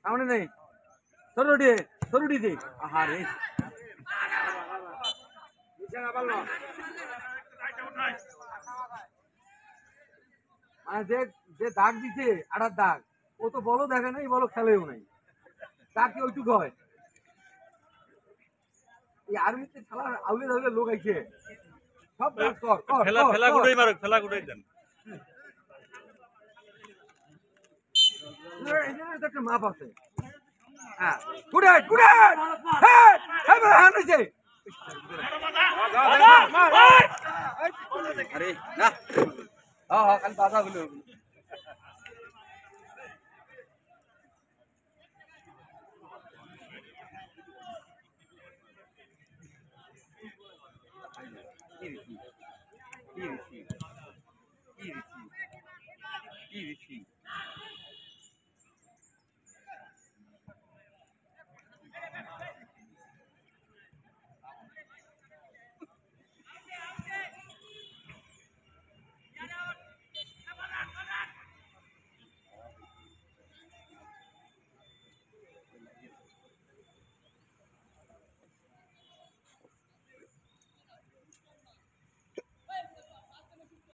সামনে নেই সরুটি দে আহারে মানে যে দাগ দিছে আড়ার দাগ ও তো বলো দেখে নাই বলো খেলেও নাই দাগ কি ওইটুকু হয় এই আর্মিতে খেলা আউলে ধরলে লোক আইছে সব ফেলা গুড়াই মারো ফেলা গুড়াই দেন একটা মাপ আছে হ্যাঁ গুড়াই হ্যাঁ হ্যাঁ হয়েছে আরে না হ্যাঁ কাল বাধা হলো কি রিসি